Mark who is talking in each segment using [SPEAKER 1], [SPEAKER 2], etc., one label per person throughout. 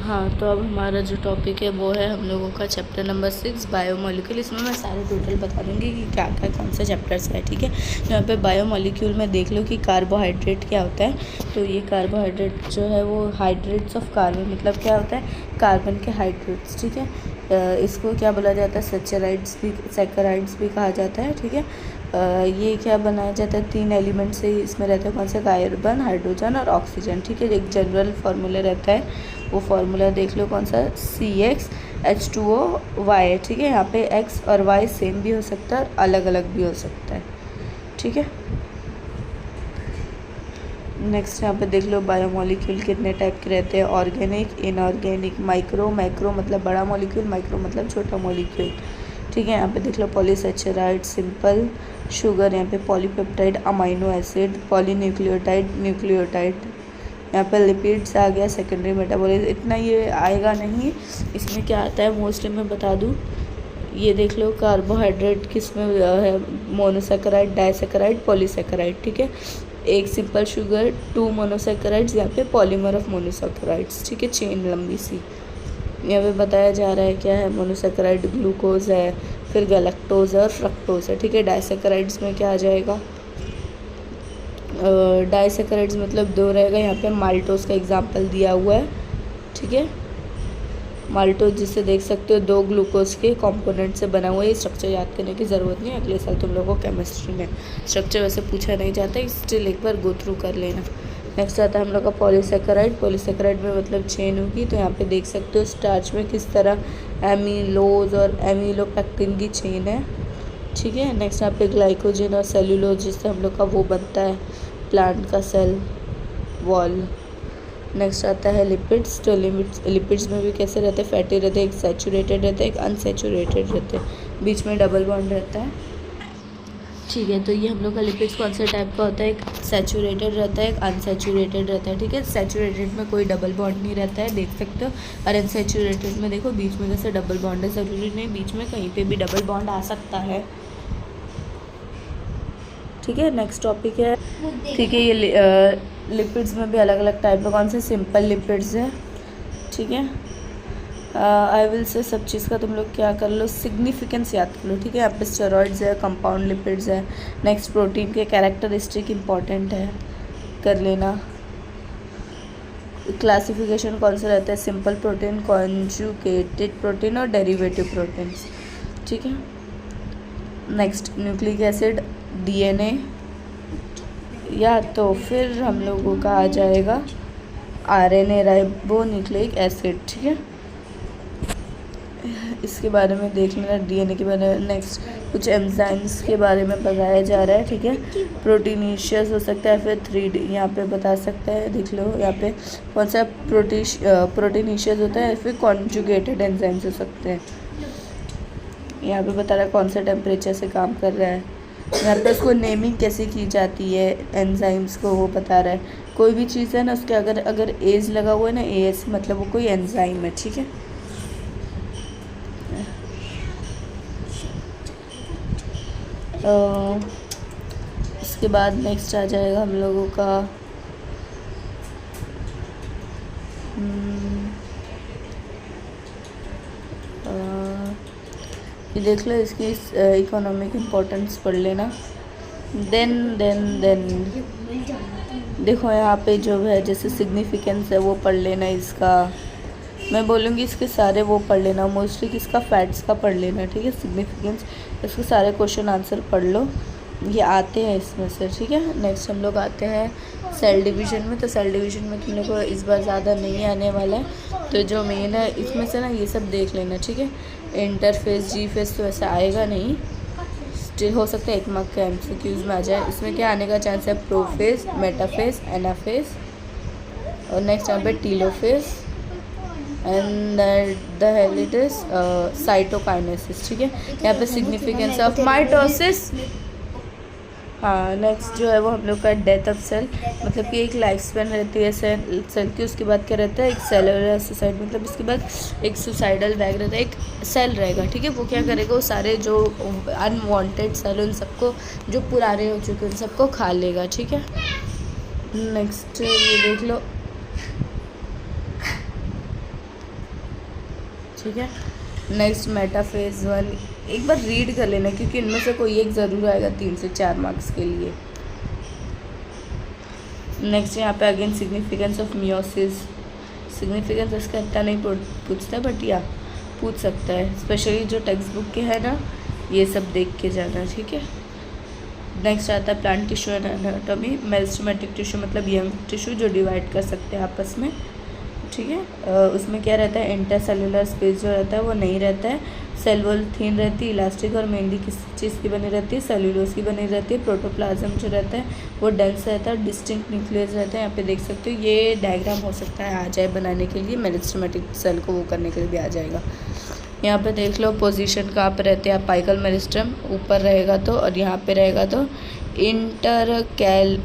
[SPEAKER 1] हाँ, तो अब हमारा जो टॉपिक है वो है हम लोगों का चैप्टर नंबर 6 बायोमोलिक्यूल। इसमें मैं सारे टोटल बता दूँगी कि क्या क्या कौन सा चैप्टर्स है, ठीक है। यहाँ पे बायोमोलिक्यूल में देख लो कि कार्बोहाइड्रेट क्या होता है। तो ये कार्बोहाइड्रेट जो है वो हाइड्रेट्स ऑफ कार्बन, मतलब क्या होता है, कार्बन के हाइड्रेट्स, ठीक है। इसको क्या बोला जाता है, सैकराइड्स भी कहा जाता है, ठीक है। ये क्या बनाया जाता है, 3 एलिमेंट से इसमें रहता है, कौन सा, कार्बन, हाइड्रोजन और ऑक्सीजन, ठीक है। एक जनरल फार्मूला रहता है, वो फार्मूला देख लो कौन सा, CxH2O Y, ठीक है। यहाँ पे X और Y सेम भी हो सकता है और अलग अलग भी हो सकता है, ठीक है। नेक्स्ट यहाँ पे देख लो बायोमोलिक्यूल कितने टाइप के रहते हैं, ऑर्गेनिक, इनऑर्गेनिक, मैक्रो मतलब बड़ा मॉलिक्यूल, माइक्रो मतलब छोटा मॉलिक्यूल, ठीक है। यहाँ पे देख लो पॉलीसेचराइड, सिंपल शुगर, यहाँ पे polypeptide, amino acid, polynucleotide, nucleotide, यहाँ पे लिपिड्स आ गया, सेकेंडरी मेटाबॉलिज्म। इतना ये आएगा नहीं, इसमें क्या आता है मोस्टली मैं बता दूँ। ये देख लो कार्बोहाइड्रेट किस में है, मोनोसेकेराइड, डाइसेकेराइड, पॉलीसेकेराइड, ठीक है। एक सिंपल शुगर, 2 मोनोसेकेराइड्स, यहाँ पे पॉलीमर ऑफ मोनोसेकेराइड्स, ठीक है, चेन लंबी सी। यहाँ पे बताया जा रहा है क्या है, मोनोसेकेराइड ग्लूकोज है, फिर गैलेक्टोज है और फ्रक्टोज है, ठीक है। डाइसेकेराइड्स में क्या आ जाएगा, डाइसेकेराइड्स मतलब 2 रहेगा। यहाँ पे माल्टोज का एग्जांपल दिया हुआ है, ठीक है। माल्टोज जिसे देख सकते हो 2 ग्लूकोज के कंपोनेंट से बना हुआ है। ये स्ट्रक्चर याद करने की ज़रूरत नहीं है, अगले साल तुम लोगों को केमिस्ट्री में स्ट्रक्चर वैसे पूछा नहीं जाता है, स्टिल एक बार गो थ्रू कर लेना। नेक्स्ट आता है हम लोग का पॉलीसेकेराइड में मतलब चेन होगी, तो यहाँ पे देख सकते हो स्टार्च में किस तरह एमिलोज और एमिलोपेक्टिन की चेन है, ठीक है। नेक्स्ट यहाँ पे ग्लाइकोजन और सेल्यूलोज जिससे हम लोग का वो बनता है प्लांट का सेल वॉल। नेक्स्ट आता है लिपिड्स। तो लिपिड्स में भी कैसे रहते हैं, फैटी रहते हैं, एक सैचुरेटेड रहता है, एक अनसैचुरेटेड रहते हैं, बीच में डबल बॉन्ड रहता है, ठीक है। तो ये हम लोग का लिपिड्स कौन से टाइप का होता है, एक सैचुरेटेड रहता है, एक अनसैचुरेटेड रहता है, ठीक है। सैचुरेटेड में कोई डबल बॉन्ड नहीं रहता है, देख सकते हो। और अनसैचुरेटेड में देखो बीच में कैसे डबल बॉन्ड है, ज़रूरी नहीं बीच में कहीं पे भी डबल बॉन्ड आ सकता है, ठीक है। नेक्स्ट टॉपिक है, ठीक है, ये लिपिड्स में भी अलग अलग टाइप है, कौन से, सिंपल लिपिड्स है, ठीक है। आई विल से सब चीज़ का तुम लोग क्या कर लो, सिग्निफिकेंस याद कर लो, ठीक है। यहाँ पे स्टेरॉइड्स है, कंपाउंड लिपिड्स है। नेक्स्ट प्रोटीन के कैरेक्टरिस्टिक इम्पॉर्टेंट है, कर लेना। क्लासिफिकेशन कौन सा रहता है, सिंपल प्रोटीन, कॉन्जुगेटेड प्रोटीन और डेरिवेटिव प्रोटीन्स, ठीक है। नेक्स्ट न्यूक्लिक एसिड, DNA, या तो फिर हम लोगों का आ जाएगा RNA, राइबो न्यूक्लिक एसिड, ठीक है। इसके बारे में देख लेना, DNA के बारे में। नेक्स्ट कुछ एंजाइम्स के बारे में बताया जा रहा है, ठीक है। प्रोटीनेशियस हो सकता है, फिर 3D यहाँ पे बता सकता है, देख लो यहाँ पे कौन सा प्रोटीनेशियस होता है, फिर कॉन्जुगेटेड एंजाइम्स हो सकते हैं। यहाँ पे बता रहा है कौन सा टेम्परेचर से काम कर रहा है, यहाँ पे उसको नेमिंग कैसे की जाती है एंजाइम्स को, वो बता रहा है। कोई भी चीज़ है ना उसके अगर एज लगा हुआ है ना, AS मतलब वो कोई एंजाइम है, ठीक है। इसके बाद नेक्स्ट आ जाएगा हम लोगों का ये देख लो, इसकी इकोनॉमिक इम्पोर्टेंस पढ़ लेना। देन देखो यहाँ पे जो है जैसे सिग्निफिकेंस है वो पढ़ लेना, इसका मैं बोलूँगी इसके सारे वो पढ़ लेना, मोस्टली किसका, फैट्स का पढ़ लेना, ठीक है। सिग्निफिकेंस इसके सारे क्वेश्चन आंसर पढ़ लो, ये आते हैं इसमें से, ठीक है। नेक्स्ट हम लोग आते हैं सेल डिवीज़न में। तो सेल डिवीज़न में तुम लोग को इस बार ज़्यादा नहीं आने वाला है, तो जो मेन है इसमें से ना ये सब देख लेना, ठीक है। इंटरफेस, जी फेस तो ऐसा आएगा नहीं, स्टिल हो सकता है 1 मार्क का MCQs में आ जाए। इसमें क्या आने का चांस है, प्रोफेस, मेटाफेस, एनाफेस, और नेक्स्ट यहाँ पे टीलोफेस एंड द हेलिटिस साइटोकाइनेसिस, ठीक है। यहाँ पे सिग्निफिकेंस ऑफ माइटोसिस। हाँ, नेक्स्ट जो है वो हम लोग का डेथ ऑफ सेल, मतलब कि एक लाइफ स्पैन रहती है सेल की, उसके बाद क्या रहता है, एक सेलुलर सुसाइड, मतलब उसके बाद एक सुसाइडल बैग रहता है, एक सेल रहेगा, ठीक है। वो क्या करेगा, वो सारे जो अनवांटेड सेल उन सबको, जो पुराने हो चुके उन सबको खा लेगा, ठीक है। नेक्स्ट ये देख लो, ठीक है। नेक्स्ट मेटाफेज 1 एक बार रीड कर लेना, क्योंकि इनमें से कोई एक ज़रूर आएगा 3 से 4 मार्क्स के लिए। नेक्स्ट यहाँ पे again significance of meiosis. Significance इसका इतना नहीं पूछता, बट या पूछ सकता है, स्पेशली जो टेक्स्ट बुक के है ना, ये सब देख के जाना, ठीक है। नेक्स्ट आता है plant tissue and anatomy. Meristematic tissue मतलब यंग टिश्यू जो डिवाइड कर सकते हैं आपस में, ठीक है। उसमें क्या रहता है, इंटरसेलुलर स्पेस जो रहता है वो नहीं रहता है। सेल वॉल थिन रहती है, इलास्टिक, और मेनली किस चीज़ की बनी रहती है, सेलुलोज की बनी रहती है। प्रोटोप्लाज्म जो रहता है वो डेंस रहता है, डिस्टिंक्ट न्यूक्लियस रहता है। यहाँ पे देख सकते हो, ये डायग्राम हो सकता है आ जाए बनाने के लिए, मेरिस्टेमेटिक सेल को वो करने के लिए भी आ जाएगा। यहाँ पे देख लो पोजीशन कहाँ पे रहते हैं, अपाइकल मेरिस्टम ऊपर रहेगा तो, और यहाँ पे रहेगा तो इंटरकैल,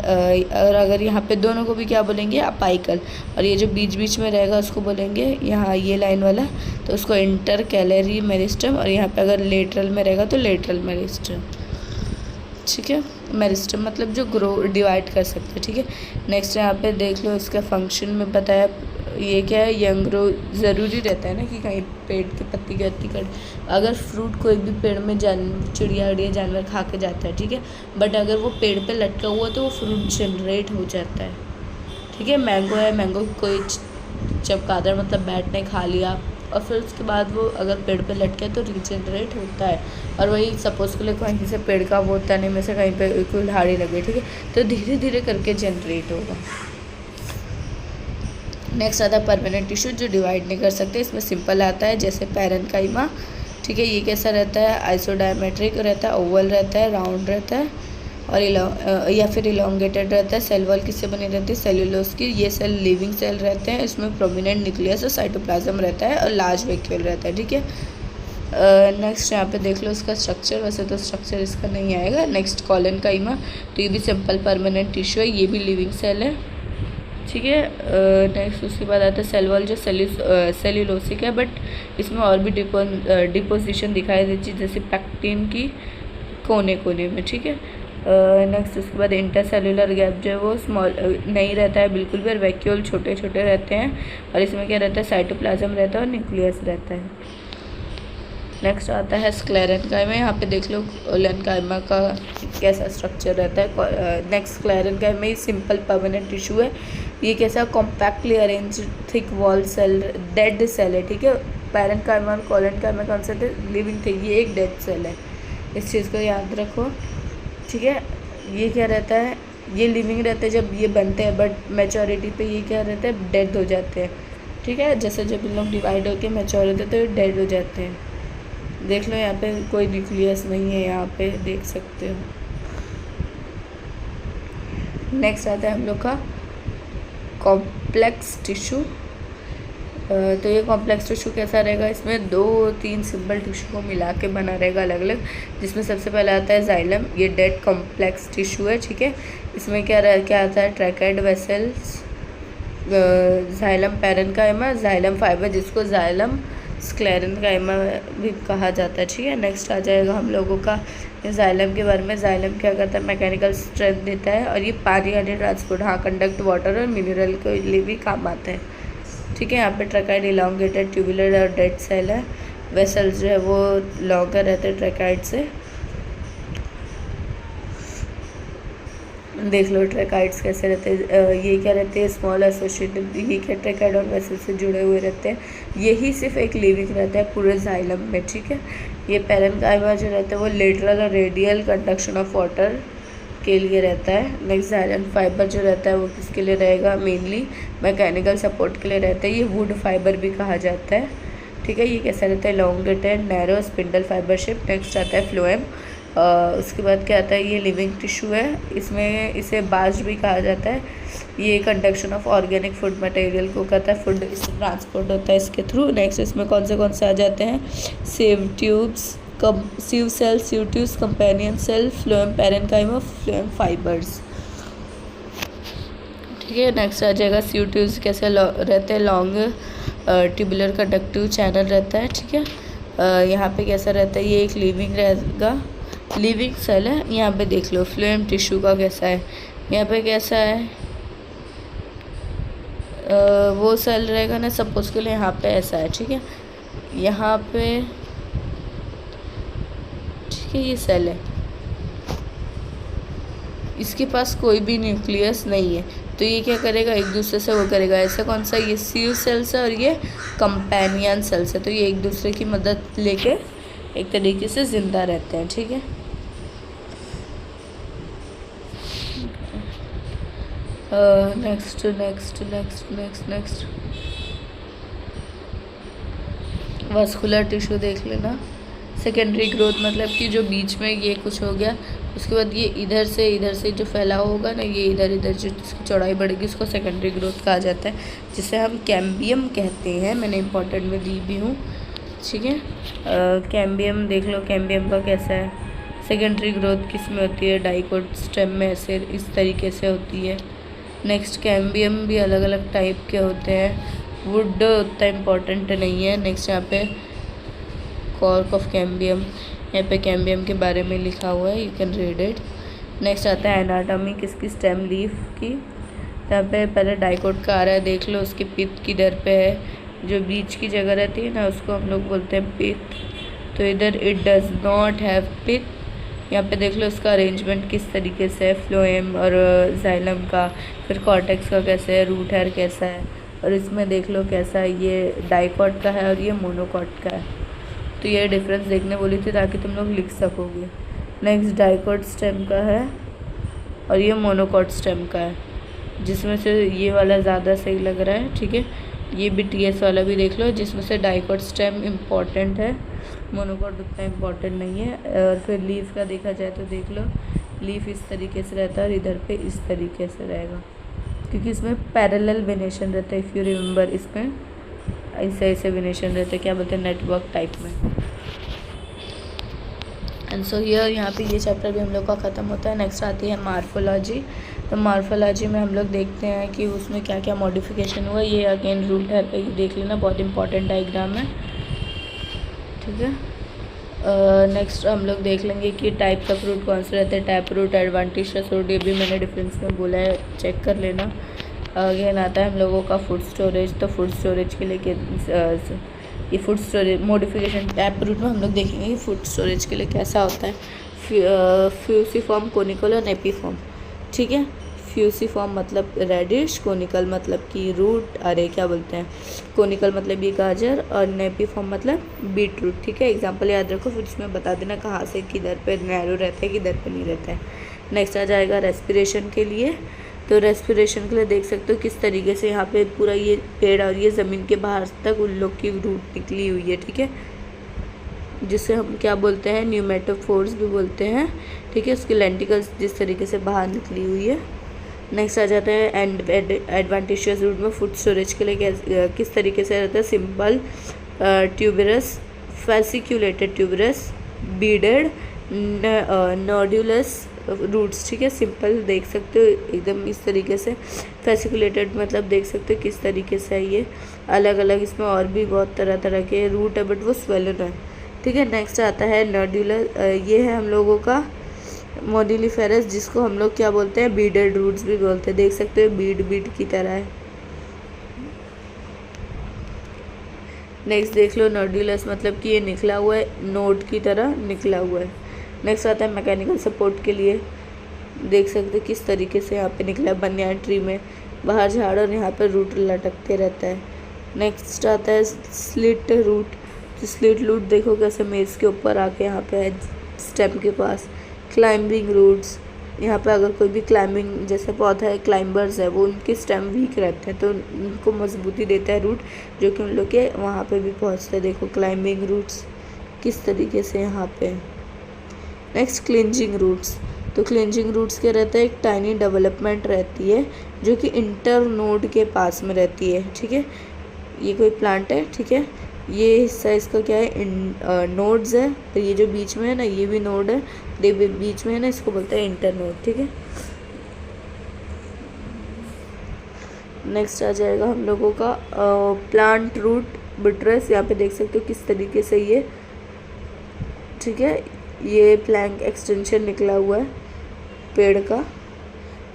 [SPEAKER 1] और अगर यहाँ पे दोनों को भी क्या बोलेंगे, अपाइकल, और ये जो बीच बीच में रहेगा उसको बोलेंगे यहाँ ये लाइन वाला, तो उसको इंटरकैलरी मेरिस्टम, और यहाँ पे अगर लेटरल में रहेगा तो लेटरल मेरिस्टम, ठीक है। मेरिस्टम मतलब जो ग्रो डिवाइड कर सकते हैं, ठीक है। नेक्स्ट यहाँ पे देख लो इसका फंक्शन में बताया, ये क्या है, यंग ग्रो ज़रूरी रहता है ना कि कहीं पेड़ की पत्ती की पत्ती कट, अगर फ्रूट कोई भी पेड़ में चिड़िया उड़िया जानवर खा के जाता है, ठीक है, बट अगर वो पेड़ पे लटका हुआ तो वो फ्रूट जनरेट हो जाता है, ठीक है। मैंगो है, मैंगो कोई चमगादड़ मतलब बैट ने खा लिया, और फिर उसके बाद वो अगर पेड़ पे लटके तो रीजनरेट होता है। और वही सपोज़ के लिए कहीं से पेड़ का वो तने में से कहीं पे कोई झाड़ी लगे, ठीक है, तो धीरे धीरे करके जनरेट होगा। नेक्स्ट आता है परमानेंट टिश्यू जो डिवाइड नहीं कर सकते, इसमें सिंपल आता है जैसे पैरेन्काइमा, ठीक है। ये कैसा रहता है, आइसोडायमेट्रिक रहता है, ओवल रहता है, राउंड रहता है, और या फिर इलोंगेटेड रहता है। सेल वॉल किससे बनी रहती है, सेलुलोज की। ये सेल लिविंग सेल रहते हैं, इसमें प्रोमिनेंट न्यूक्लियस और साइटोप्लाज्म रहता है, और लार्ज वैक्यूल रहता है, ठीक है। नेक्स्ट यहाँ पे देख लो इसका स्ट्रक्चर, वैसे तो स्ट्रक्चर इसका नहीं आएगा। नेक्स्ट कॉलेनकाइमा, तो ये भी सिंपल परमानेंट टिश्यू है, ये भी लिविंग सेल है, ठीक है। नेक्स्ट उसके बाद आता है सेल वॉल जो सेल्यूलोसिक है, बट इसमें और भी डिपोजिशन दिखाई देती है, जैसे पैक्टिन की कोने कोने में, ठीक है। नेक्स्ट उसके बाद इंटरसेलुलर गैप जो है वो स्मॉल नहीं रहता है बिल्कुल भी, और वैक्यूल छोटे छोटे रहते हैं, और इसमें क्या रहता है, साइटोप्लाज्म रहता है और न्यूक्लियस रहता है। नेक्स्ट आता है स्क्लेरेन्काइमा। यहाँ पे देख लो लेन्काइमा का कैसा स्ट्रक्चर रहता है। नेक्स्ट स्क्लेरेन्काइमा ही सिंपल परमानेंट टिश्यू है, ये कैसा compactly arrange thick wall cell, dead cell है, ठीक है। पैरेन्काइमा और कॉलेन्काइमा कौन सा थे, लिविंग थे, ये एक डेड सेल है, इस चीज़ को याद रखो, ठीक है। ये क्या रहता है, ये लिविंग रहते हैं जब ये बनते हैं, बट मैच्योरिटी पे ये क्या रहता है, डेड हो जाते हैं, ठीक है। जैसे जब इन लोग डिवाइड होकर मैच्योर होते हैं तो ये डेड हो जाते हैं। देख लो यहाँ पे कोई न्यूक्लियस नहीं है, यहाँ पे देख सकते हो। नेक्स्ट आता है हम लोग का कॉम्प्लेक्स टिश्यू। तो ये कॉम्प्लेक्स टिश्यू कैसा रहेगा, इसमें 2-3 सिंपल टिश्यू को मिला के बना रहेगा अलग अलग, जिसमें सबसे पहले आता है जाइलम, ये डेड कॉम्प्लेक्स टिश्यू है, ठीक है। इसमें क्या आता है, tracheid vessels, xylem parenchyma, xylem fibre जिसको जाइलम स्क्लेरेन्काइमा भी कहा जाता है, ठीक है। नेक्स्ट आ जाएगा हम लोगों का जाइलम के बारे में। जाइलम क्या करता है, मैकेनिकल स्ट्रेंथ देता है, और ये पानी यानी ट्रांसपोर्ट, हाँ, कंडक्ट वाटर और मिनरल के लिए भी काम आता है, ठीक है। यहाँ पे ट्रैकाइड इलांगेटेड ट्यूबुलर और डेड सेल है। वेसल्स जो है वो लॉन्गर रहते हैं ट्रैकाइड से। देख लो ट्रैकाइड्स कैसे रहते हैं, ये क्या रहते हैं, स्मॉल एसोसिएटेड, ये क्या ट्रैकाइड और वेसल से जुड़े हुए रहते हैं। यही सिर्फ एक लिविंग रहता है पूरे जाइलम में, ठीक है। ये पैरेन्काइमा जो रहता है वो लेटरल और रेडियल कंडक्शन ऑफ वाटर के लिए रहता है। नेक्स्ट जाइलम फाइबर जो रहता है वो किसके लिए रहेगा, मेनली मैकेनिकल सपोर्ट के लिए रहता है। ये वुड फाइबर भी कहा जाता है, ठीक है। ये कैसा रहता है, elongated narrow spindle fibre shape. Next आता है फ्लोएम। उसके बाद क्या आता है, ये लिविंग टिश्यू है, इसमें इसे बास्ट भी कहा जाता है। ये conduction of organic food material को करता है, फूड इससे ट्रांसपोर्ट होता है इसके थ्रू। नेक्स्ट इसमें कौन से आ जाते हैं, sieve tubes, sieve cell, sieve tubes, companion cell, phloem parenchyma, phloem fibres, ठीक है। नेक्स्ट आ जाएगा सिव ट्यूब्स कैसे रहते हैं, लॉन्ग ट्यूबुलर कंडक्टिव चैनल रहता है, ठीक है। यहाँ पे कैसा रहता है, ये एक लिविंग रहेगा, लिविंग सेल है। यहाँ पे देख लो फ्लोएम टिश्यू का कैसा है, यहाँ पे कैसा है, वो सेल रहेगा ना, सपोज के लिए यहाँ पे ऐसा है, ठीक है। यहाँ पे ठीक है ये सेल है, इसके पास कोई भी न्यूक्लियस नहीं है, तो ये क्या करेगा, एक दूसरे से वो करेगा। ऐसा कौन सा, ये सिव सेल्स है और ये कंपेनियन सेल्स है, तो ये एक दूसरे की मदद लेके एक तरीके से ज़िंदा रहते हैं। ठीक है, next next next next next vascular tissue देख लेना। सेकेंडरी ग्रोथ मतलब कि जो बीच में ये कुछ हो गया, उसके बाद ये इधर से जो फैला होगा ना, ये इधर जो इसकी चौड़ाई बढ़ेगी, उसको सेकेंडरी ग्रोथ कहा जाता है, जिसे हम कैम्बियम कहते हैं। मैंने इंपॉर्टेंट में दी भी हूँ। ठीक है, कैम्बियम देख लो, कैम्बियम का कैसा है, सेकेंडरी ग्रोथ किस में होती है, डाइकोट स्टेम में ऐसे इस तरीके से होती है। नेक्स्ट कैम्बियम भी अलग अलग टाइप के होते हैं, वुड उतना इम्पॉर्टेंट नहीं है। नेक्स्ट यहाँ पे कॉर्क ऑफ कैम्बियम, यहाँ पे कैम्बियम के बारे में लिखा हुआ है, you can read it. Next आता है एनाटॉमी किसकी, स्टेम लीफ की। यहाँ पे पहले डाइकोट का आ रहा है, देख लो उसकी पित किधर पे है, जो बीच की जगह रहती है ना उसको हम लोग बोलते हैं पित, तो इधर इट डज नॉट हैव पित। यहाँ पे देख लो उसका अरेंजमेंट किस तरीके से है, फ्लोएम और जाइलम का, फिर कॉर्टेक्स का कैसे है, रूट हेयर कैसा है, और इसमें देख लो कैसा है, ये डाइकॉट का है और ये मोनोकॉट का है। तो ये डिफरेंस देखने बोली थी ताकि तुम लोग लिख सकोगे। नेक्स्ट डाइकॉट स्टेम का है और ये मोनोकॉट स्टेम का है, जिसमें से ये वाला ज़्यादा सही लग रहा है। ठीक है, ये भी टीएस वाला भी देख लो, जिसमें से डाइकॉट स्टेम इम्पॉर्टेंट है, मोनोकॉट उतना इम्पॉर्टेंट नहीं है। और फिर लीफ का देखा जाए तो देख लो, लीफ इस तरीके से रहता है और इधर पे इस तरीके से रहेगा, क्योंकि इसमें पैरेलल वेनेशन रहता है। इफ़ यू रिमेंबर, इसमें ऐसे वेनेशन रहते हैं, क्या बोलते हैं, नेटवर्क टाइप में। एंड सो हियर यहाँ पे ये चैप्टर भी हम लोग का ख़त्म होता है। नेक्स्ट आती है मार्फोलॉजी। तो मार्फोलॉजी में हम लोग देखते हैं कि उसमें क्या क्या मॉडिफिकेशन हुआ। ये अगेन रूट हेयर का, ये देख लेना, बहुत इंपॉर्टेंट डायग्राम है। ठीक है, नेक्स्ट हम लोग देख लेंगे कि टाइप्स ऑफ रूट कौन से रहते हैं, टैप रूट, एडवांटिशियस रूट, ये भी मैंने डिफरेंस में बोला है, चेक कर लेना। अगेन आता है हम लोगों का फूड स्टोरेज। तो फूड स्टोरेज के लिए ये food storage modification tap root में हम लोग देखेंगे कि फूड स्टोरेज के लिए कैसा होता है। फ्यूसिफॉर्म, कोनिकल और एपीफॉर्म। ठीक है, फ्यूसिफॉर्म मतलब रेडिश, कोनिकल मतलब कि रूट, अरे क्या बोलते हैं, कोनिकल मतलब ये गाजर, और नेपीफॉर्म मतलब बीट रूट। ठीक है, एग्जांपल याद रखो, फिर उसमें बता देना कहाँ से किधर पे नैरो रहता है, किधर पे नहीं रहता है। नेक्स्ट आ जाएगा रेस्पिरेशन के लिए। तो रेस्पिरेशन के लिए देख सकते हो किस तरीके से यहाँ पे पूरा ये पेड़ और ये ज़मीन के बाहर तक उन लोग की रूट निकली हुई है। ठीक है, जिसे हम क्या बोलते हैं, न्यूमेटोफोर्स भी बोलते हैं। ठीक है, उसकी लेंटिकल्स जिस तरीके से बाहर निकली हुई है। नेक्स्ट आ जाता है एडवांटिशियस रूट में फूड स्टोरेज के लिए किस तरीके से रहता है, simple, tuberous, fasciculated tuberous, beaded, nodulose roots. ठीक है, सिंपल देख सकते हो एकदम इस तरीके से, फैसिकुलेटेड मतलब देख सकते हो किस तरीके से है ये, अलग अलग इसमें और भी बहुत तरह तरह के रूट है, बट वो स्वेलन है। ठीक है, नेक्स्ट आता है नोड्यूलर, ये है हम लोगों का मोडिलिफेरस, जिसको हम लोग क्या बोलते हैं, बीडेड रूट्स भी बोलते हैं, देख सकते हो बीड की तरह है। नेक्स्ट देख लो नोड्यूलस मतलब कि ये निकला हुआ है, नोड की तरह निकला हुआ है। नेक्स्ट आता है मैकेनिकल सपोर्ट के लिए, देख सकते हो किस तरीके से यहाँ पे निकला है, बनियान ट्री में बाहर झाड़ और यहाँ पर रूट लटकते रहता है। नेक्स्ट आता है स्लिट रूट। तो स्लिट रूट देखो कैसे मेज के ऊपर आके यहाँ पे है स्टेम के पास। क्लाइंबिंग रूट्स, यहाँ पे अगर कोई भी क्लाइंबिंग जैसे पौधा है, क्लाइंबर्स है, वो उनके स्टेम वीक रहते हैं तो उनको मजबूती देता है रूट, जो कि उन लोग के वहाँ पे भी पहुँचते हैं। देखो क्लाइंबिंग रूट्स किस तरीके से यहाँ पे। Next clinging roots. तो क्लिंजिंग रूट्स क्या रहता है, एक टाइनी डेवलपमेंट रहती है जो कि इंटर नोड के पास में रहती है। ठीक है, ये कोई प्लांट है। ठीक है, ये हिस्सा इसका क्या है, नोड्स है, तो ये जो बीच में है ना, ये भी नोड है, ये बीच में है ना, इसको बोलते हैं इंटर नोड। ठीक है, नेक्स्ट आ जाएगा हम लोगों का प्लांट रूट बुट्रेस। यहाँ पे देख सकते हो किस तरीके से ये, ठीक है, ये प्लैंक एक्सटेंशन निकला हुआ है पेड़ का।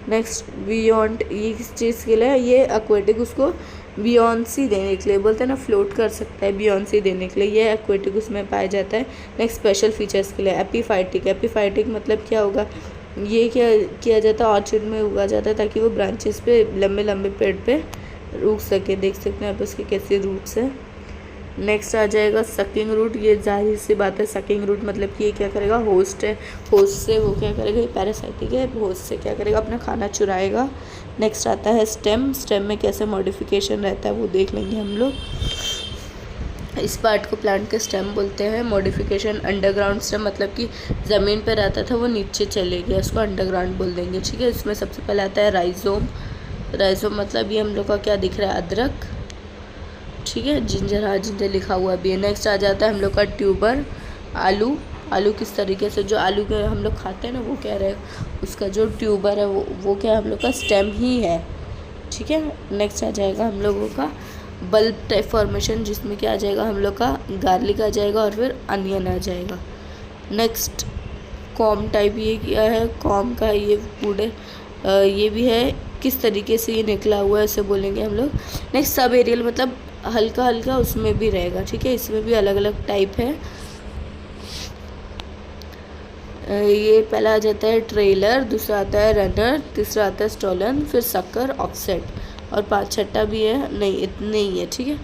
[SPEAKER 1] नेक्स्ट बियॉन्ड, ये किस चीज़ के लिए, ये एक्वेटिक, उसको बियॉन्सी देने के लिए, बोलते हैं ना फ्लोट कर सकता है, बियॉन्सी देने के लिए, ये एक्वेटिक उसमें पाया जाता है। नेक्स्ट स्पेशल फीचर्स के लिए एपीफाइटिक, एपीफाइटिक मतलब क्या होगा, ये क्या किया जाता है ऑर्चिड में उगा जाता है ताकि वो ब्रांचेस पे लंबे लंबे पेड़ पे उग सके। देख सकते हैं आप उसके कैसे रूट्स है। नेक्स्ट आ जाएगा सकिंग रूट, ये जाहिर सी बात है सकिंग रूट मतलब कि ये क्या करेगा, होस्ट है, होस्ट से वो क्या करेगा, ये पैरासाइटिक है, होस्ट से क्या करेगा, अपना खाना चुराएगा। नेक्स्ट आता है स्टेम, स्टेम में कैसे मॉडिफिकेशन रहता है वो देख लेंगे हम लोग। इस पार्ट को प्लांट के स्टेम बोलते हैं। मॉडिफिकेशन अंडरग्राउंड स्टेम मतलब कि ज़मीन पर रहता था वो नीचे चले गया, उसको अंडरग्राउंड बोल देंगे, ठीक है। इसमें सबसे पहले आता है राइजोम, राइजोम मतलब ये हम लोग का क्या दिख रहा है, अदरक, ठीक है। जिंजर, हाँ जिंजर लिखा हुआ भी है। नेक्स्ट आ जाता है हम लोग का ट्यूबर, आलू, आलू किस तरीके से जो आलू के हम लोग खाते हैं ना वो क्या रहेगा, उसका जो ट्यूबर है वो क्या हम लोग का स्टेम ही है, ठीक है। नेक्स्ट आ जाएगा हम लोगों का बल्ब टाइप फॉर्मेशन, जिसमें क्या आ जाएगा हम लोग का गार्लिक आ जाएगा और फिर अनियन आ जाएगा। नेक्स्ट कॉम टाइप, ये क्या है, कॉम का ये पूरे ये भी है, किस तरीके से ये निकला हुआ है इसे बोलेंगे हम लोग। नेक्स्ट सब एरियल मतलब हल्का हल्का उसमें भी रहेगा, ठीक है। इसमें भी अलग अलग टाइप है। ये पहला आ जाता है ट्रेलर, दूसरा आता है रनर, तीसरा आता है स्टोलन, फिर सकर, ऑफसेट और पाँच छठा भी है, नहीं इतने ही है, ठीक है।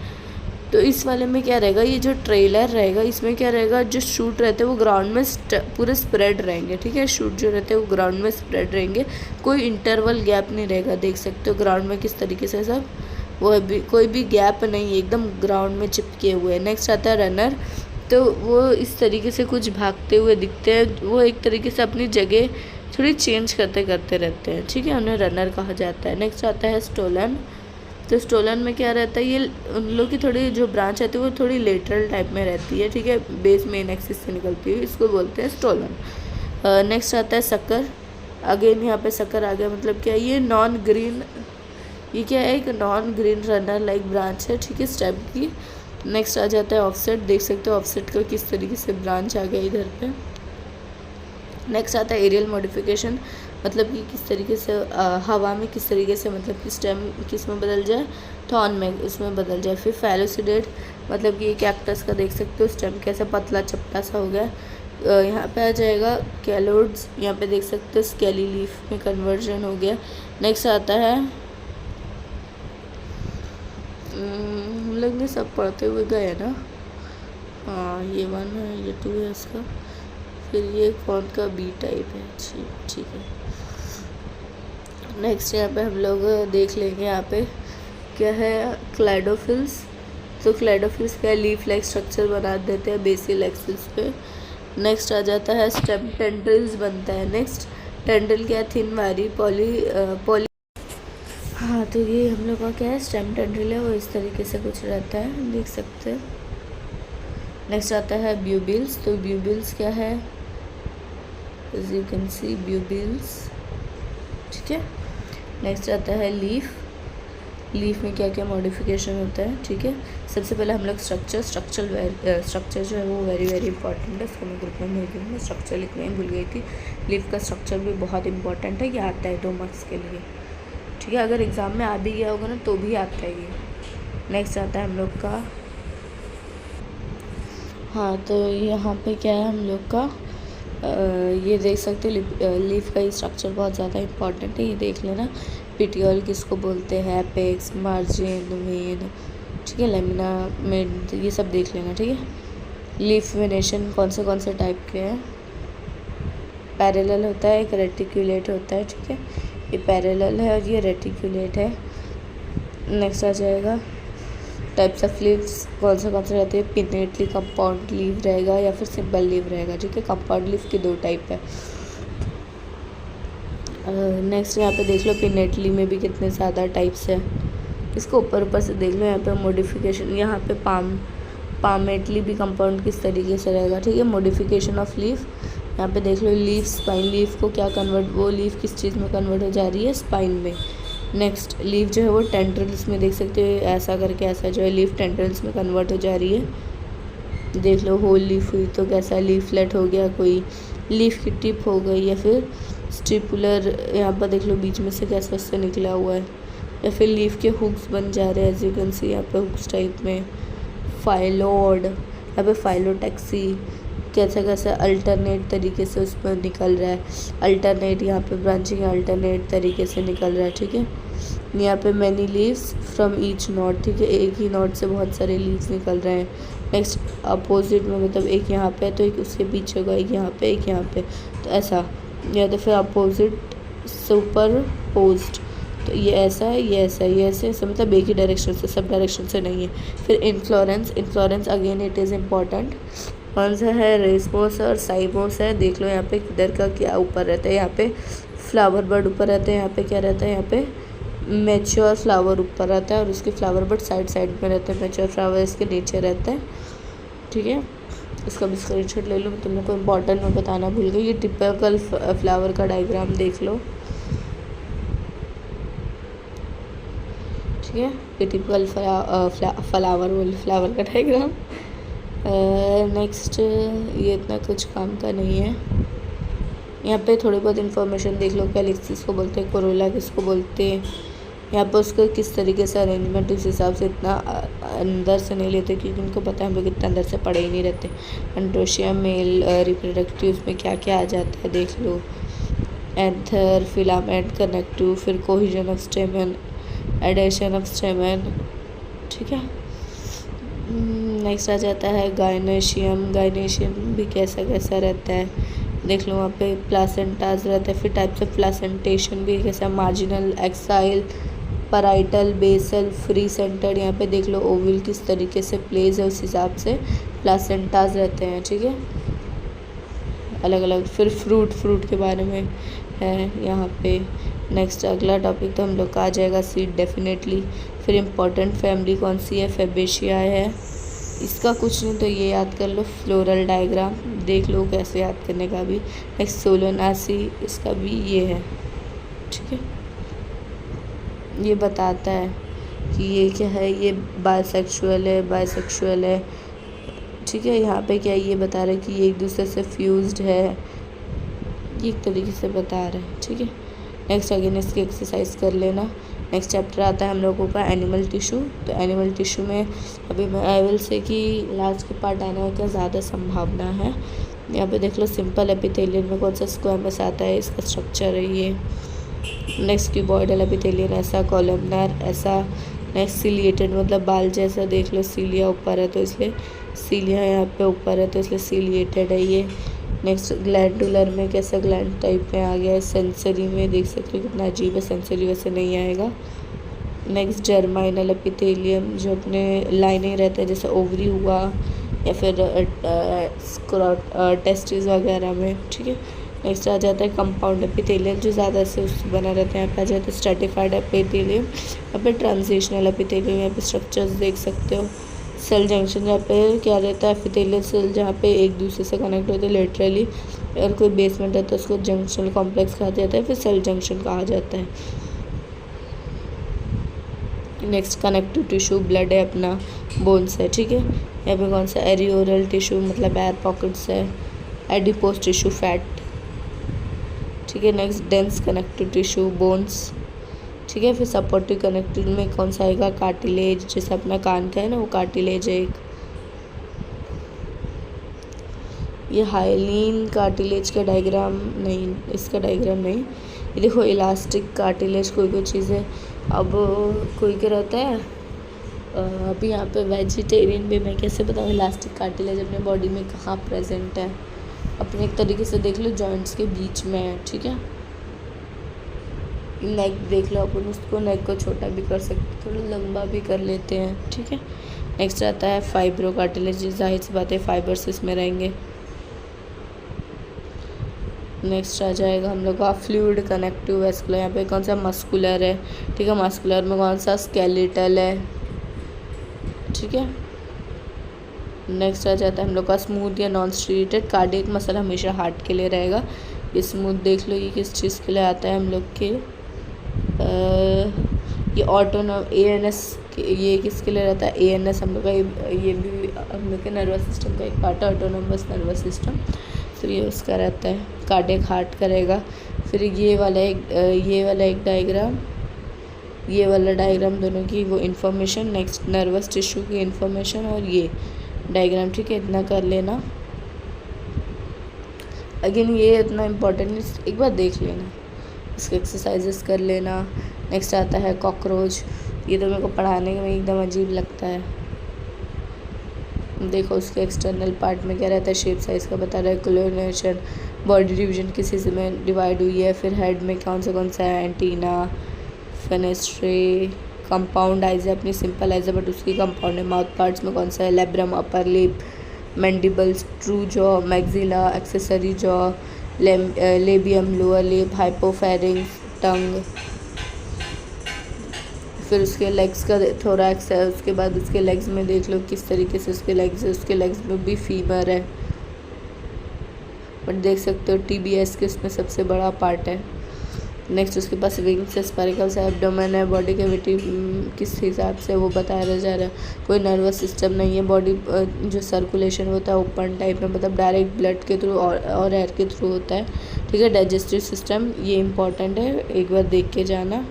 [SPEAKER 1] तो इस वाले में क्या रहेगा, ये जो ट्रेलर रहेगा इसमें क्या रहेगा, जो शूट रहते हैं वो ग्राउंड में पूरे स्प्रेड रहेंगे, ठीक है। शूट जो रहते हैं वो ग्राउंड में स्प्रेड रहेंगे, कोई इंटरवल गैप नहीं रहेगा। देख सकते हो ग्राउंड में किस तरीके से सब वो भी कोई भी गैप नहीं, एकदम ग्राउंड में चिपके हुए। नेक्स्ट आता है रनर, तो वो इस तरीके से कुछ भागते हुए दिखते हैं, वो एक तरीके से अपनी जगह थोड़ी चेंज करते करते रहते हैं, ठीक है, उन्हें रनर कहा जाता है। नेक्स्ट आता है स्टोलन, तो स्टोलन में क्या रहता है, ये उन लोग की थोड़ी जो ब्रांच रहती है वो थोड़ी लेटरल टाइप में रहती है, ठीक है, बेस मेन एक्सिस से निकलती है, इसको बोलते हैं स्टोलन। नेक्स्ट आता है सकर, अगेन यहाँ पे सकर आ गया, मतलब क्या ये नॉन ग्रीन, ये क्या है, एक non green runner like branch है, ठीक है, स्टेम की। नेक्स्ट आ जाता है ऑफसेट, देख सकते हो ऑफसेट का किस तरीके से ब्रांच आ गया इधर पे। नेक्स्ट आता है एरियल मॉडिफिकेशन, मतलब कि किस तरीके से हवा में किस तरीके से मतलब कि स्टेम किस में बदल जाए, थॉर्न में उसमें बदल जाए। फिर फैलोसिडेट, मतलब कि कैक्टस का देख सकते हो स्टेम कैसे पतला चपटा सा हो गया। यहाँ पे आ जाएगा कैलोड्स, यहाँ पे देख सकते हो स्केली लीफ में कन्वर्जन हो गया। नेक्स्ट आता है हम लोग ने सब पढ़ते हुए गए ना, हाँ ये 1 है, ये 2 है इसका, फिर ये कौन का बी टाइप है, ठीक है। नेक्स्ट यहाँ पे हम लोग देख लेंगे, यहाँ पे क्या है क्लाइडोफिल्स, तो क्लाइडोफिल्स क्या लीफ लाइक स्ट्रक्चर बना देते हैं बेसिल एक्सिस पे। नेक्स्ट आ जाता है स्टेम टेंड्रिल्स बनता है। नेक्स्ट टेंड्रिल क्या है, थिन वारी पॉली हाँ, तो ये हम लोग का क्या है स्टेम टेंड्रिल है, वो इस तरीके से कुछ रहता है, देख सकते हैं। नेक्स्ट आता है ब्यूबिल्स, तो ब्यूबिल्स क्या है, as you can see ब्यूबिल्स, ठीक है। नेक्स्ट आता है लीफ, लीफ में क्या क्या मॉडिफिकेशन होता है, ठीक है। सबसे पहले हम लोग स्ट्रक्चर जो है वो वेरी वेरी इंपॉर्टेंट है, इसको मैं ग्रुप में मिल गई, मैं स्ट्रक्चर लिखने ही भूल गई थी। लीफ का स्ट्रक्चर भी बहुत इंपॉर्टेंट है, ये आता है 2 मार्क्स के लिए, ठीक है। अगर एग्ज़ाम में आ भी गया होगा ना तो भी आता है ये। नेक्स्ट आता है हम लोग का, हाँ तो यहाँ पे क्या है हम लोग का ये देख सकते हो लीफ का ये स्ट्रक्चर बहुत ज़्यादा इंपॉर्टेंट है, ये देख लेना। पिटियोल किसको बोलते हैं, एपेक्स, मार्जिन, वेन, ठीक है, लेमिना, मिड, ये सब देख लेना, ठीक है। लीफ वेनेशन कौन से टाइप के हैं, पैरेलल होता है, एक रेटिकुलेट होता है, ठीक है, ये पैरेलल है और ये रेटिकुलेट है। नेक्स्ट आ जाएगा टाइप्स ऑफ लीव्स कौन से रहते हैं, पिनेटली कंपाउंड लीव रहेगा या फिर सिंपल लीव रहेगा, ठीक है। कंपाउंड लीव की 2 टाइप है। नेक्स्ट यहाँ पे देख लो पिनेटली में भी कितने ज़्यादा टाइप्स है, इसको ऊपर से देख लो। यहाँ पे मॉडिफिकेशन, यहाँ पे पामेटली भी कंपाउंड किस तरीके से रहेगा, ठीक है। मॉडिफिकेशन ऑफ लीफ, यहाँ पे देख लो लीफ, स्पाइन लीफ को क्या कन्वर्ट, वो लीफ किस चीज़ में कन्वर्ट हो जा रही है, स्पाइन में। नेक्स्ट लीफ जो है वो टेंड्रिल्स में देख सकते हो, ऐसा करके ऐसा जो है लीफ टेंड्रिल्स में कन्वर्ट हो जा रही है। देख लो होल लीफ हुई तो कैसा लीफलेट हो गया, कोई लीफ की टिप हो गई, या फिर स्टिपुलर, यहाँ पर देख लो बीच में से कैसा उससे निकला हुआ है, या फिर लीफ के हुक्स बन जा रहे हैं, एज यू कैन सी यहाँ पे हुक्स टाइप में। फाइलोड, यहाँ पे फाइलोटैक्सी, कैसे कैसे अल्टरनेट तरीके से उस पर निकल रहा है, अल्टरनेट यहाँ पे ब्रांचिंग अल्टरनेट तरीके से निकल रहा है, ठीक है। यहाँ पे many leaves from each not, ठीक है, एक ही नॉट से बहुत सारे लीव्स निकल रहे हैं। नेक्स्ट अपोजिट में, मतलब एक यहाँ पे है तो एक उसके पीछे होगा, एक यहाँ पे एक यहाँ पे, तो ऐसा, या तो फिर अपोजिट सुपरपोज्ड, तो ये ऐसा है, ये ऐसा है, ये ऐसे ऐसा, मतलब एक ही डायरेक्शन से, सब डायरेक्शन से नहीं है। फिर inflorescence, inflorescence again it is important. कौन सा है, रेसमोस और साइमोस है। देख लो यहाँ पे किधर का क्या ऊपर रहता है, यहाँ पे फ्लावर बर्ड ऊपर रहते हैं, यहाँ पे क्या रहता है, यहाँ पे मैच्योर फ्लावर ऊपर रहता है और उसके फ्लावर बर्ड साइड साइड में रहते हैं, मैच्योर फ्लावर इसके नीचे रहता है, ठीक है। इसका भी स्क्रीनशॉट ले लो, मैं तुम लोग को इम्पोर्टेंट में बताना भूल गई। ये टिपिकल फ्लावर का डायग्राम देख लो, ठीक है, ये टिपिकल फ्लावर का डायग्राम। नेक्स्ट, ये इतना कुछ काम का नहीं है। यहाँ पे थोड़ी बहुत इन्फॉर्मेशन देख लो, कैलिक्स किसको बोलते हैं, कोरोला किसको बोलते हैं, यहाँ पर उसका किस तरीके से अरेंजमेंट, उस हिसाब से इतना अंदर से नहीं लेते क्योंकि उनको पता है हम लोग इतना अंदर से पढ़े ही नहीं रहते। एंड्रोशिया मेल रिप्रोडक्टिव, उसमें क्या क्या आ जाता है देख लो। एंथर, फिलामेंट, कनेक्टिव, फिर कोहिजन ऑफ स्टेमन, एडेशन ऑफ स्टेमन, ठीक है। नेक्स्ट आ जाता है गायनेशियम, गायनेशियम भी कैसा कैसा रहता है देख लो। वहाँ पे प्लासेंटाज रहता है, फिर टाइप्स ऑफ प्लासेंटेशन भी कैसा, marginal, axile, parietal, basal, free centred, यहाँ पे देख लो ओवल किस तरीके से प्लेस है, उस हिसाब से प्लासेंटाज रहते हैं, ठीक है, अलग अलग। फिर फ्रूट के बारे में है यहाँ पे। नेक्स्ट अगला टॉपिक तो हम लोग का आ जाएगा सीड डेफिनेटली। फिर इम्पोर्टेंट फैमिली कौन सी है, फेबेशिया है, इसका कुछ नहीं तो ये याद कर लो, फ्लोरल डायग्राम देख लो कैसे याद करने का भी। नेक्स्ट सोलोनासी, इसका भी ये है, ठीक है, ये बताता है कि ये क्या है, ये बाइसेक्सुअल है, ठीक है। यहाँ पे क्या ये बता रहा है कि ये एक दूसरे से फ्यूज्ड है, ये एक तरीके से बता रहा है, ठीक है। नेक्स्ट अगेन इसकी एक्सरसाइज कर लेना। नेक्स्ट चैप्टर आता है हम लोगों का एनिमल टिश्यू। तो एनिमल टिश्यू में अभी मैं आई विल से कि लास्ट के पार्ट आने का ज़्यादा संभावना है। यहाँ पे देख लो सिंपल एपिथेलियन में कौन सा स्क्वामस आता है, इसका स्ट्रक्चर है ये। नेक्स्ट क्यूबॉइडल एपिथेलियन ऐसा, कॉलमनर ऐसा। नेक्स्ट सिलिएटेड मतलब बाल जैसा, देख लो सीलिया ऊपर है तो इसलिए सीलिया यहाँ पे ऊपर है तो इसलिए सिलिएटेड है ये। नेक्स्ट ग्लैंडुलर में कैसा ग्लैंड टाइप में आ गया है। सेंसरी में देख सकते हो कितना अजीब है, सेंसरी वैसे नहीं आएगा। नेक्स्ट जर्माइनल एपिथेलियम जो अपने लाइनिंग रहता है जैसे ओवरी हुआ या फिर टेस्टिस वगैरह में, ठीक है। नेक्स्ट आ जाता है कंपाउंड एपिथेलियम जो ज़्यादा से उससे बना रहता है। यहाँ पे आ जाता है स्ट्रेटिफाइड एपिथेलियम, यहाँ पे ट्रांजिशनल एपिथेलियम, यहाँ पे स्ट्रक्चर्स देख सकते हो। सेल जंक्शन जहाँ पे क्या रहता है, एपिथेलियल सेल जहाँ पे एक दूसरे से कनेक्ट होते हैं लेटरली, और कोई बेसमेंट है तो उसको जंक्शनल कॉम्प्लेक्स कहा जाता है, फिर सेल जंक्शन कहा जाता है। नेक्स्ट कनेक्टिव टिश्यू ब्लड है अपना, बोन्स है, ठीक है। यहाँ पे कौन सा एरियोरल टिश्यू मतलब एयर पॉकेट्स है। एडिपोज टिश्यू फैट, ठीक है। Next dense connective tissue bones, ठीक है। फिर सपोर्टिव कनेक्टिव में कौन सा आएगा, कार्टिलेज, जैसे अपना कान का है ना वो कार्टिलेज है एक। ये हाइलिन कार्टिलेज का डायग्राम नहीं, इसका डायग्राम नहीं। ये देखो इलास्टिक कार्टिलेज कोई चीज़ है। अब कोई क्या रहता है, अभी यहाँ पे वेजिटेरियन भी मैं कैसे बताऊँ इलास्टिक कार्टिलेज अपने बॉडी में कहाँ प्रेजेंट है। अपने एक तरीके से देख लो जॉइंट्स के बीच में है, ठीक है। नेक देख लो, अपन उसको नेक को छोटा भी कर सकते, थोड़ा लंबा भी कर लेते हैं, ठीक है। नेक्स्ट आता है फाइब्रो कार्टिलेज, जाहिर सी बात है फाइबर्स इसमें रहेंगे। नेक्स्ट आ जाएगा हम लोग का फ्लूइड कनेक्टिव वेस्कुलर, यहाँ पे कौन सा मस्कुलर है, ठीक है। मस्कुलर में कौन सा स्केलेटल है, ठीक है। नेक्स्ट आ जाता है हम लोग का स्मूथ या नॉन स्ट्रीटेड कार्डियक मसल, हमेशा हार्ट के लिए रहेगा। ये स्मूथ देख लो, ये किस चीज़ के लिए आता है हम लोग के, ये ऑटोनॉम ANS, ये किसके लिए रहता है, ANS हम लोग का, ये भी हम लोग के नर्वस सिस्टम का एक पार्ट है, ऑटोनॉमस नर्वस सिस्टम। फिर ये उसका रहता है कार्डियक हार्ट करेगा। फिर ये वाला एक डायग्राम ये वाला डायग्राम दोनों की वो इन्फॉर्मेशन, नेक्स्ट नर्वस टिश्यू की इन्फॉर्मेशन और ये डायग्राम, ठीक है, इतना कर लेना। अगेन ये इतना इम्पोर्टेंट नहीं, एक बार देख लेना, इसके एक्सरसाइजेस कर लेना। नेक्स्ट आता है कॉकरोच, ये तो मेरे को पढ़ाने में एकदम अजीब लगता है। देखो उसके एक्सटर्नल पार्ट में क्या रहता है, शेप साइज का बता रहा है, क्लोनेशन, बॉडी डिवीजन किस हिस्से में डिवाइड हुई है, फिर हेड में कौन सा है, एंटीना, फेनेस्ट्रे, कंपाउंड आइज है, अपनी सिंपल आइज है बट उसकी कंपाउंड है, माउथ पार्ट्स में कौन सा है, labrum, upper lip, mandibles, true jaw, maxilla, accessory jaw, labium, lower lip, hypopharynx, tongue, फिर उसके लेग्स का थोरैक्स है, उसके बाद उसके लेग्स में देख लो किस तरीके से उसके लेग्स है, उसके लेग्स में भी फीमर है, बट देख सकते हो टीबीएस के उसमें सबसे बड़ा पार्ट है। नेक्स्ट उसके पास विंग्स है, स्पाइरकल्स है, एब्डोमेन है, बॉडी कैविटी किस हिसाब से वो बताया जा रहा है, कोई नर्वस सिस्टम नहीं है, बॉडी जो सर्कुलेशन होता है ओपन टाइप में, मतलब डायरेक्ट ब्लड के थ्रू और एयर के थ्रू होता है, ठीक है। डाइजेस्टिव सिस्टम ये इंपॉर्टेंट है, एक बार देख के जाना।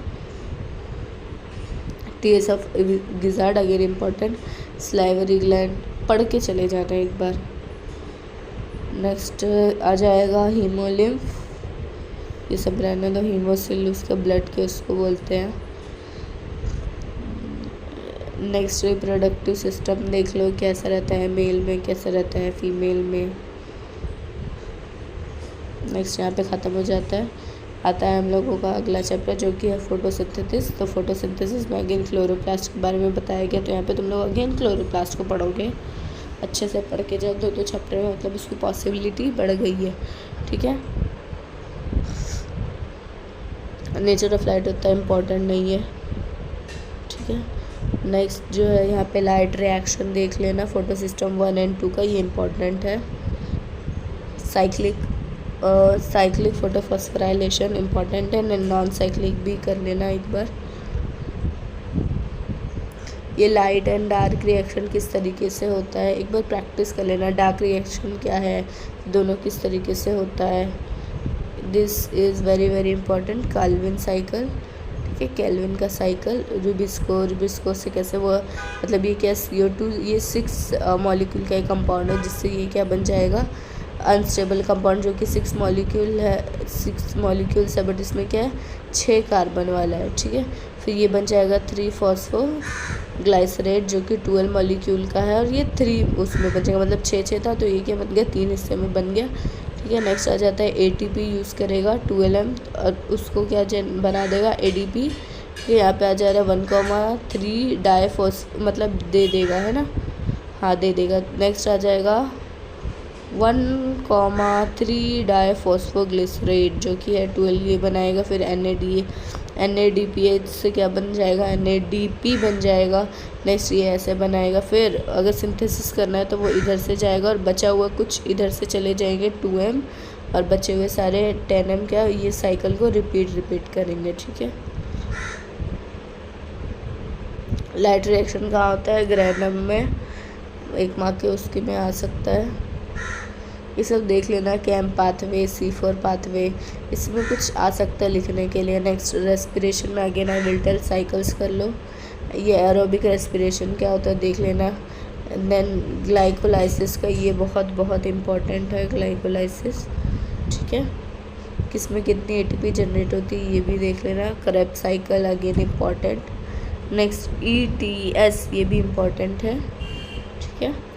[SPEAKER 1] TS of gizzard again important, salivary gland पढ़ के चले जाना एक बार। नेक्स्ट आ जाएगा हीमोलिम्फ, ये सब रहने दो, हीमोसिल उसका ब्लड के उसको बोलते हैं। नेक्स्ट रिप्रोडक्टिव सिस्टम देख लो कैसा रहता है, मेल में कैसा रहता है, फीमेल में। नेक्स्ट यहाँ पे ख़त्म हो जाता है। आता है हम लोगों का अगला चैप्टर जो कि है फोटोसिंथेसिस। तो फोटोसिंथेसिस में अगेन क्लोरोप्लास्ट के बारे में बताया गया, तो यहाँ पे तुम लोग अगेन क्लोरोप्लास्ट को पढ़ोगे, अच्छे से पढ़ के जाओ, दो चैप्टर में मतलब उसकी पॉसिबिलिटी बढ़ गई है, ठीक है। नेचर ऑफ लाइट उतना इम्पोर्टेंट नहीं है, ठीक है। नेक्स्ट जो है यहाँ पे लाइट रिएक्शन देख लेना, फोटो सिस्टम 1 और 2 का, ये इम्पोर्टेंट है। साइक्लिक फोटोफॉस्फोराइलेशन इम्पॉर्टेंट है, नॉन साइक्लिक भी कर लेना एक बार। ये लाइट एंड डार्क रिएक्शन किस तरीके से होता है एक बार प्रैक्टिस कर लेना। डार्क रिएक्शन क्या है, दोनों किस तरीके से होता है, this is very very important. Calvin cycle, ठीक है, कैल्विन का साइकिल। रुबिस्को से कैसे वो मतलब ये क्या CO2, ये 6 मॉलिक्यूल का एक कंपाउंड है, जिससे ये क्या बन जाएगा, अनस्टेबल कंपाउंड, जो कि 6 मॉलिक्यूल्स है बट इसमें क्या है 6 कार्बन वाला है, ठीक है। फिर ये बन जाएगा 3 फॉस्फोग्लाइसरेट जो कि 12 मॉलिक्यूल का है, और ये 3 उसमें बन जाएगा, मतलब 6 था तो ये क्या बन गया 3 हिस्से में बन गया, ठीक है। नेक्स्ट आ जाता है ATP यूज़ करेगा 12M और उसको क्या बना देगा ADP। यहाँ पे आ जा रहा है 1,3 डाइफॉस मतलब दे देगा, है ना, हाँ दे देगा। नेक्स्ट आ जाएगा 1,3 डाइफॉस्फोग्लिसरेट जो कि है 12, ये बनाएगा। फिर NADPH से क्या बन जाएगा, NADP बन जाएगा। नेक्स्ट ये ऐसे बनाएगा। फिर अगर सिंथेसिस करना है तो वो इधर से जाएगा और बचा हुआ कुछ इधर से चले जाएंगे 2M, और बचे हुए सारे 10M क्या ये साइकिल को रिपीट करेंगे, ठीक है। लाइट रिएक्शन कहाँ होता है, ग्रैनम में, 1 मार्क के उसके में आ सकता है, ये सब देख लेना। कैम पाथवे, C4 पाथवे, इसमें कुछ आ सकता है लिखने के लिए। नेक्स्ट रेस्पिरेशन में again I will tell, cycles कर लो। ये एरोबिक रेस्पिरेशन क्या होता है देख लेना। देन ग्लाइकोलाइसिस का, ये बहुत इम्पॉर्टेंट है ग्लाइकोलाइसिस, ठीक है, किसमें कितनी ATP जनरेट होती है ये भी देख लेना। Krebs cycle again important. Next ETS, ये भी इम्पॉर्टेंट है, ठीक है।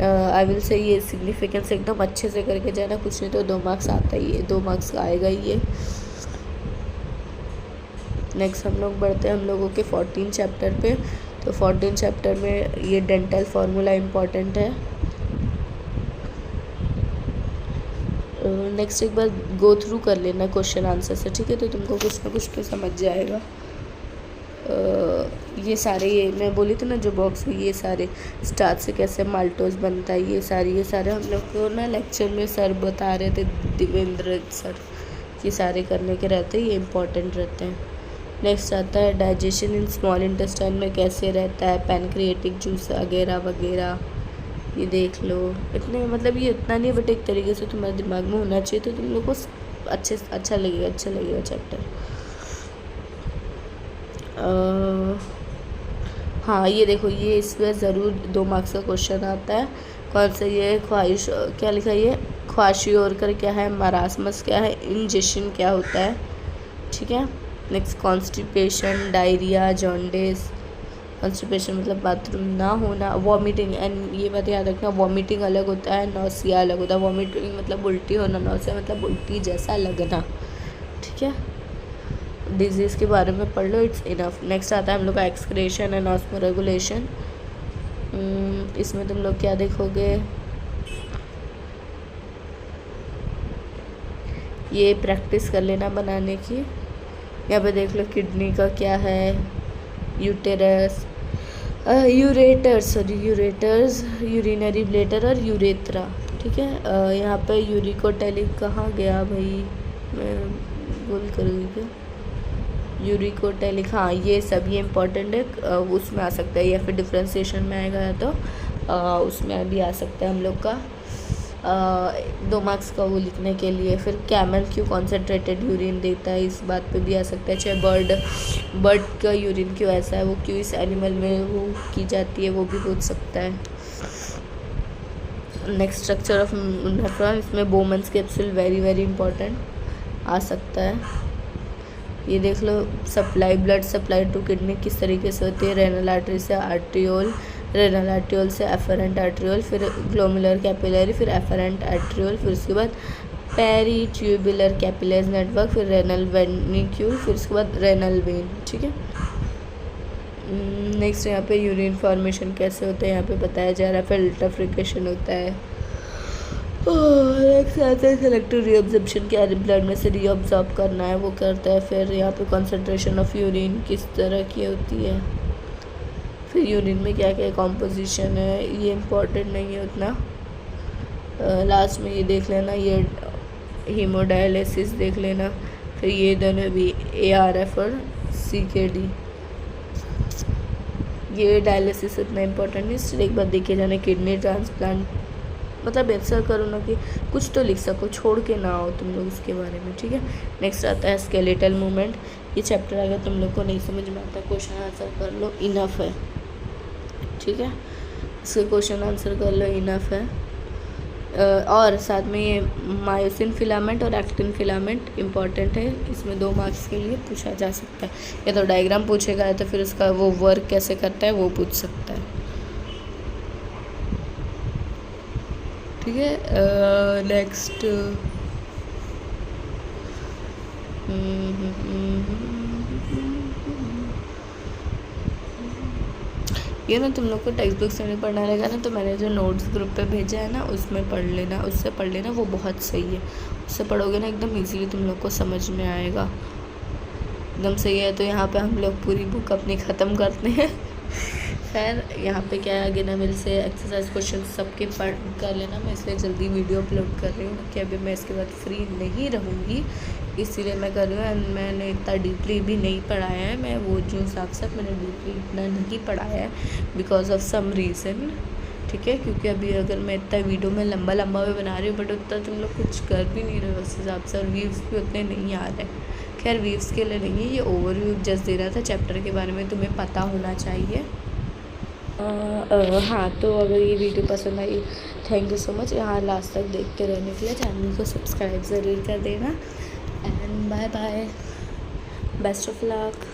[SPEAKER 1] आई विल से ये सिग्निफिकेंस एकदम अच्छे से करके जाना, कुछ नहीं तो 2 मार्क्स आता ही है, 2 मार्क्स आएगा ही ये। नेक्स्ट हम लोग बढ़ते हैं हम लोगों के 14 चैप्टर पे। तो 14 चैप्टर में ये डेंटल फार्मूला इम्पॉर्टेंट है। नेक्स्ट एक बार गो थ्रू कर लेना क्वेश्चन आंसर से, ठीक है, तो तुमको कुछ ना कुछ तो समझ जाएगा। ये सारे, ये मैं बोली थी ना जो बॉक्स में, ये सारे स्टार्च से कैसे माल्टोज बनता है, ये सारे हम लोग को ना लेक्चर में सर बता रहे थे, देवेंद्र सर, ये सारे करने के रहते हैं, ये इम्पॉर्टेंट रहते हैं। नेक्स्ट आता है डाइजेशन इन स्मॉल इंटेस्टाइन में कैसे रहता है, पैनक्रिएटिक जूस वगैरह, ये देख लो। इतने मतलब ये इतना नहीं, बट एक तरीके से तुम्हारे दिमाग में होना चाहिए, तो तुम लोग को अच्छा लगेगा चैप्टर। हाँ ये देखो, ये इस पर ज़रूर 2 मार्क्स का क्वेश्चन आता है। कौन सा ये ख्वाहिश, क्या लिखा है ये, ख्वाशियोर कर क्या है, मरासमस क्या है, इंजेक्शन क्या होता है, ठीक है। Next constipation, diarrhoea, jaundice. Constipation मतलब बाथरूम ना होना, वॉमिटिंग, एंड ये बात याद रखना, वॉमिटिंग अलग होता है, नौसिया अलग होता है। वॉमिटिंग मतलब उल्टी होना, नौसिया मतलब उल्टी जैसा लगना, ठीक है। डिजीज़ के बारे में पढ़ लो, इट्स इनफ। नेक्स्ट आता है हम लोग का एक्सक्रेशन एंड ऑस्मोरेगुलेशन। इसमें तुम लोग क्या देखोगे, ये प्रैक्टिस कर लेना बनाने की। यहाँ पे देख लो किडनी का क्या है, यूटेरस, यूरेटर्स, यूरिनरी ब्लैडर और यूरेथ्रा, ठीक है। यहाँ पे यूरिकोटेलिक कहाँ गया भाई, मैं भूल कर गई क्या, यूरिकोटेलिक, हाँ ये सब ये इंपॉर्टेंट है, उसमें आ सकता है, या फिर डिफ्रेंसिएशन में आएगा तो उसमें भी आ सकता है हम लोग का 2 मार्क्स का वो लिखने के लिए। फिर कैमल क्यों कॉन्सेंट्रेटेड यूरिन देता है, इस बात पे भी आ सकता है। चाहे बर्ड का यूरिन क्यों ऐसा है, वो क्यों इस एनिमल में वो की जाती है, वो भी पूछ सकता है। नेक्स्ट स्ट्रक्चर ऑफ नेफ्रॉन, इसमें Bowman's capsule very very important आ सकता है। ये देख लो, supply, blood supply to kidney किस तरीके से होती है, रेनल आर्टरी से आर्ट्रियोल, रेनल आर्ट्रियोल से एफरेंट आर्ट्रियोल, फिर ग्लोमुलर कैपिलरी, फिर एफरेंट आर्ट्रियोल, फिर उसके बाद पेरीट्यूबुलर कैपिलरीज नेटवर्क, फिर रेनल वेनिक्यूल, फिर उसके बाद रेनल वेन, ठीक है। नेक्स्ट यहाँ पे यूरिन फॉर्मेशन कैसे होता है यहाँ पे बताया जा रहा है, फिर अल्ट्राफ्रिकेशन होता है। नेक्स्ट आता है सेलेक्टिव रीअब्जॉर्प्शन, क्या ब्लड में से रीअब्जॉर्ब करना है वो करता है। फिर यहाँ पे कंसंट्रेशन ऑफ यूरिन किस तरह की होती है, फिर यूरिन में क्या क्या कॉम्पोजिशन है, ये इम्पोर्टेंट नहीं है उतना। लास्ट में ये देख लेना, ये हीमोडायलिसिस देख लेना, फिर ये दोनों भी ARF और CKD, ये डायलिसिस इतना इम्पोर्टेंट नहीं, सिर्फ एक बार देखे जाने किडनी ट्रांसप्लांट, मतलब ऐसा करो ना कि कुछ तो लिख सको, छोड़ के ना आओ तुम लोग इसके बारे में, ठीक है। नेक्स्ट आता है स्केलेटल मूवमेंट, ये चैप्टर अगर तुम लोग को नहीं समझ में आता, क्वेश्चन आंसर कर लो, इनफ है, ठीक है। इसके क्वेश्चन आंसर कर लो, इनफ है। और साथ में ये मायोसिन फिलामेंट और एक्टिन फिलामेंट इम्पॉर्टेंट है, इसमें 2 मार्क्स के लिए पूछा जा सकता है। या तो डायग्राम पूछेगा, तो फिर उसका वो वर्क कैसे करता है वो पूछ सकता है, ठीक है। नेक्स्ट ये ना तुम लोग को टेक्स्ट बुक से नहीं पढ़ना रहेगा ना, तो मैंने जो नोट्स ग्रुप पे भेजा है ना उसमें पढ़ लेना, उससे पढ़ लेना, वो बहुत सही है। उससे पढ़ोगे ना एकदम इजीली तुम लोग को समझ में आएगा, एकदम सही है। तो यहाँ पे हम लोग पूरी बुक अपनी ख़त्म करते हैं। खैर यहाँ पे क्या है, गिनामिल से एक्सरसाइज क्वेश्चन सबके पढ़ कर लेना, मैं इसलिए जल्दी वीडियो अपलोड कर रही हूँ कि अभी मैं इसके बाद फ्री नहीं रहूँगी, इसीलिए मैं कर रही हूँ। एंड मैंने इतना डीपली भी नहीं पढ़ाया है, मैं वो जो साथ मैंने डीपली इतना नहीं पढ़ाया है बिकॉज ऑफ सम रीज़न, ठीक है। क्योंकि अभी अगर मैं इतना वीडियो में लंबा भी बना रही हूँ, बट उतना तुम लोग कुछ कर भी नहीं रहे हो उस हिसाब से, और व्यूज़ भी उतने नहीं आ रहे। खैर व्यूज़ के लिए नहीं, ये ओवरव्यू जस्ट दे रहा था, चैप्टर के बारे में तुम्हें पता होना चाहिए। हाँ, तो अगर ये वीडियो पसंद आई, थैंक यू सो मच यहाँ लास्ट तक देखते रहने के लिए। चैनल को सब्सक्राइब ज़रूर कर देना, and bye bye, best of luck.